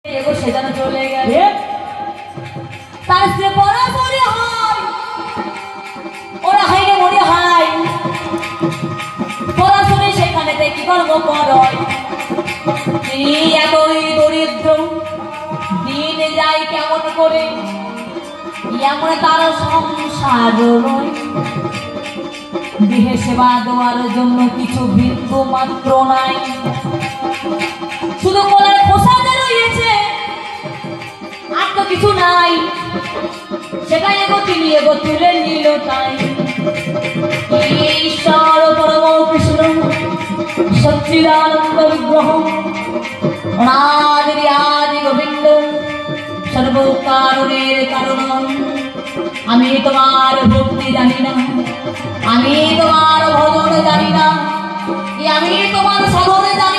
সেখানে চলে গেলে তার যে পড়াশোনা হয় ওরা হাইরে মনে হয় পড়াশোনা সেখানে কি কর্ম করয় এতই দরিদ্র দিন যায় কেমন করে এমন তার সংসার নয় দেহে সেবা দেওয়ার জন্য কিছু বিন্দু মাত্র নাই শুধু কলার খোসা রয়েছে আর তো কিছু নাই সেটাই তিনি তুলে নিল তাই ঈশ্বর পরম কৃষ্ণ সচ্চিদানন্দ বিগ্রহ অনাদি আদি গোবিন্দ সর্বকারণের কারণ আমি তোমার ভক্তি জানি না আমি তোমার ভজন জানি না আমি তোমার সাধন জানি